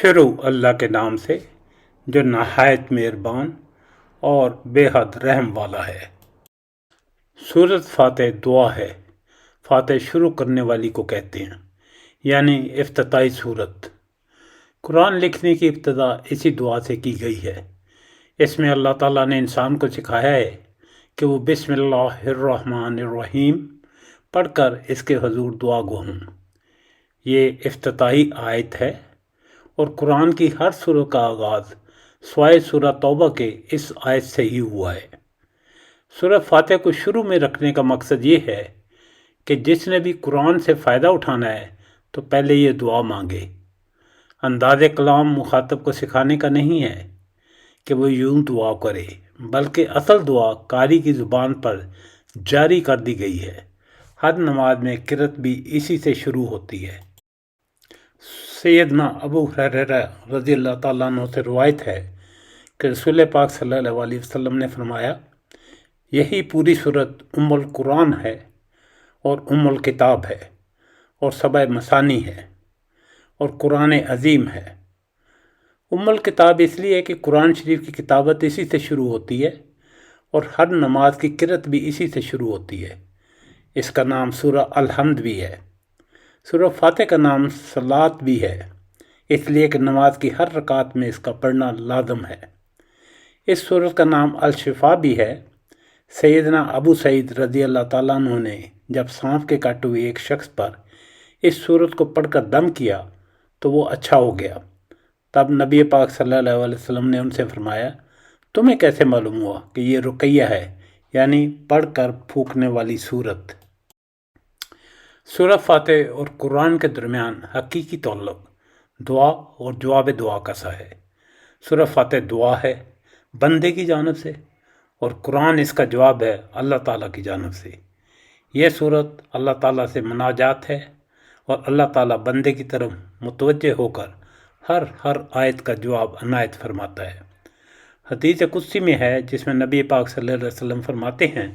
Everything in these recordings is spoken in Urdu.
شروع اللہ کے نام سے جو نہایت مہربان اور بے حد رحم والا ہے۔ سورۃ فاتح دعا ہے۔ فاتح شروع کرنے والی کو کہتے ہیں، یعنی افتتاحی سورت۔ قرآن لکھنے کی ابتدا اسی دعا سے کی گئی ہے۔ اس میں اللہ تعالیٰ نے انسان کو سکھایا ہے کہ وہ بسم اللہ الرحمن الرحیم پڑھ کر اس کے حضور دعا گو ہوں۔ یہ افتتاحی آیت ہے اور قرآن کی ہر سورہ کا آغاز سوائے سورہ توبہ کے اس آیت سے ہی ہوا ہے۔ سورہ فاتح کو شروع میں رکھنے کا مقصد یہ ہے کہ جس نے بھی قرآن سے فائدہ اٹھانا ہے تو پہلے یہ دعا مانگے۔ انداز کلام مخاطب کو سکھانے کا نہیں ہے کہ وہ یوں دعا کرے، بلکہ اصل دعا قاری کی زبان پر جاری کر دی گئی ہے۔ ہر نماز میں قرأت بھی اسی سے شروع ہوتی ہے۔ سیدنا ابو ہریرہ رضی اللہ تعالیٰ عنہ سے روایت ہے کہ رسول پاک صلی اللہ علیہ وسلم نے فرمایا، یہی پوری سورت ام القرآن ہے اور ام الکتاب ہے اور سبع مثانی ہے اور قرآن عظیم ہے۔ ام الکتاب اس لیے کہ قرآن شریف کی کتابت اسی سے شروع ہوتی ہے اور ہر نماز کی قرأت بھی اسی سے شروع ہوتی ہے۔ اس کا نام سورہ الحمد بھی ہے۔ سورہ فاتح کا نام صلاۃ بھی ہے، اس لیے کہ نماز کی ہر رکعت میں اس کا پڑھنا لازم ہے۔ اس سورت کا نام الشفا بھی ہے۔ سیدنا ابو سعید رضی اللہ تعالیٰ عنہ نے جب سانپ کے کاٹے ہوئے ایک شخص پر اس سورت کو پڑھ کر دم کیا تو وہ اچھا ہو گیا۔ تب نبی پاک صلی اللہ علیہ وسلم نے ان سے فرمایا، تمہیں کیسے معلوم ہوا کہ یہ رقیہ ہے، یعنی پڑھ کر پھونکنے والی سورت۔ سورہ فاتح اور قرآن کے درمیان حقیقی تعلق دعا اور جواب دعا کا سا ہے۔ سورہ فاتح دعا ہے بندے کی جانب سے اور قرآن اس کا جواب ہے اللہ تعالیٰ کی جانب سے۔ یہ سورت اللہ تعالیٰ سے مناجات ہے اور اللہ تعالیٰ بندے کی طرف متوجہ ہو کر ہر آیت کا جواب عنایت فرماتا ہے۔ حدیث قدسی میں ہے جس میں نبی پاک صلی اللہ علیہ وسلم فرماتے ہیں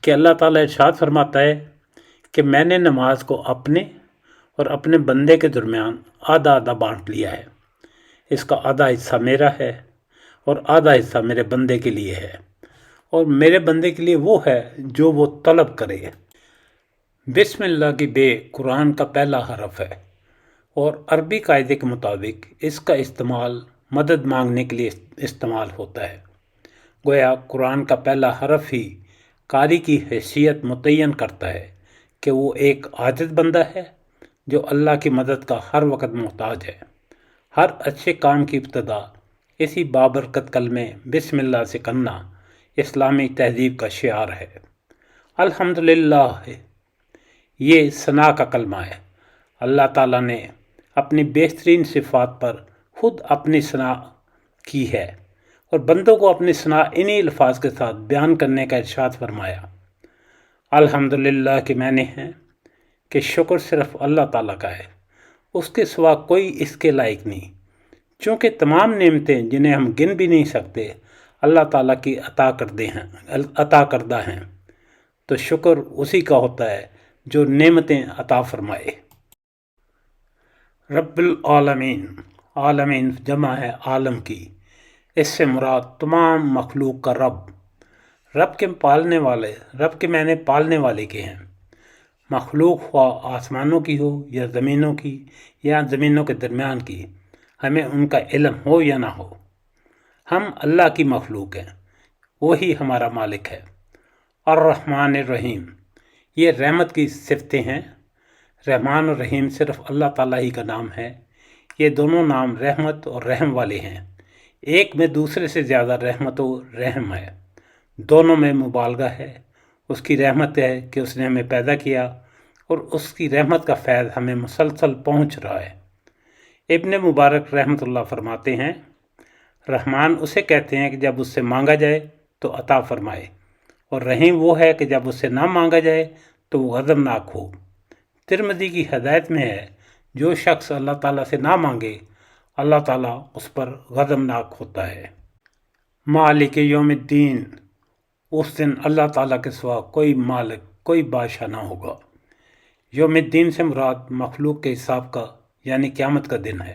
کہ اللہ تعالیٰ ارشاد فرماتا ہے کہ میں نے نماز کو اپنے اور اپنے بندے کے درمیان آدھا آدھا بانٹ لیا ہے۔ اس کا آدھا حصہ میرا ہے اور آدھا حصہ میرے بندے کے لیے ہے، اور میرے بندے کے لیے وہ ہے جو وہ طلب کرے۔ بسم اللہ کی بے قرآن کا پہلا حرف ہے اور عربی قاعدے کے مطابق اس کا استعمال مدد مانگنے کے لیے استعمال ہوتا ہے۔ گویا قرآن کا پہلا حرف ہی قاری کی حیثیت متعین کرتا ہے کہ وہ ایک عاجز بندہ ہے جو اللہ کی مدد کا ہر وقت محتاج ہے۔ ہر اچھے کام کی ابتدا اسی بابرکت کلمے بسم اللہ سے کرنا اسلامی تہذیب کا شعار ہے۔ الحمدللہ یہ ثنا کا کلمہ ہے۔ اللہ تعالیٰ نے اپنی بہترین صفات پر خود اپنی ثنا کی ہے اور بندوں کو اپنی ثنا انہی الفاظ کے ساتھ بیان کرنے کا ارشاد فرمایا۔ الحمدللہ کے معنی ہیں کہ شکر صرف اللہ تعالیٰ کا ہے، اس کے سوا کوئی اس کے لائق نہیں، چونکہ تمام نعمتیں جنہیں ہم گن بھی نہیں سکتے اللہ تعالیٰ کی عطا کردہ ہیں، تو شکر اسی کا ہوتا ہے جو نعمتیں عطا فرمائے۔ رب العالمین، عالمین جمع ہے عالم کی، اس سے مراد تمام مخلوق کا رب کے پالنے والے، رب کے معنی پالنے والے کے ہیں۔ مخلوق خواہ آسمانوں کی ہو یا زمینوں کی یا زمینوں کے درمیان کی، ہمیں ان کا علم ہو یا نہ ہو، ہم اللہ کی مخلوق ہیں، وہی ہمارا مالک ہے۔ الرحمن الرحیم، یہ رحمت کی صفتیں ہیں۔ رحمان اور رحیم صرف اللہ تعالیٰ ہی کا نام ہے۔ یہ دونوں نام رحمت اور رحم والے ہیں، ایک میں دوسرے سے زیادہ رحمت و رحم ہے، دونوں میں مبالغہ ہے۔ اس کی رحمت ہے کہ اس نے ہمیں پیدا کیا اور اس کی رحمت کا فیض ہمیں مسلسل پہنچ رہا ہے۔ ابن مبارک رحمۃ اللہ فرماتے ہیں، رحمان اسے کہتے ہیں کہ جب اس سے مانگا جائے تو عطا فرمائے، اور رحیم وہ ہے کہ جب اس سے نہ مانگا جائے تو وہ غضبناک ہو۔ ترمذی کی ہدایت میں ہے، جو شخص اللہ تعالیٰ سے نہ مانگے اللہ تعالیٰ اس پر غضبناک ہوتا ہے۔ مالک یوم الدین، اس دن اللہ تعالیٰ کے سوا کوئی مالک، کوئی بادشاہ نہ ہوگا۔ یوم الدین سے مراد مخلوق کے حساب کا یعنی قیامت کا دن ہے۔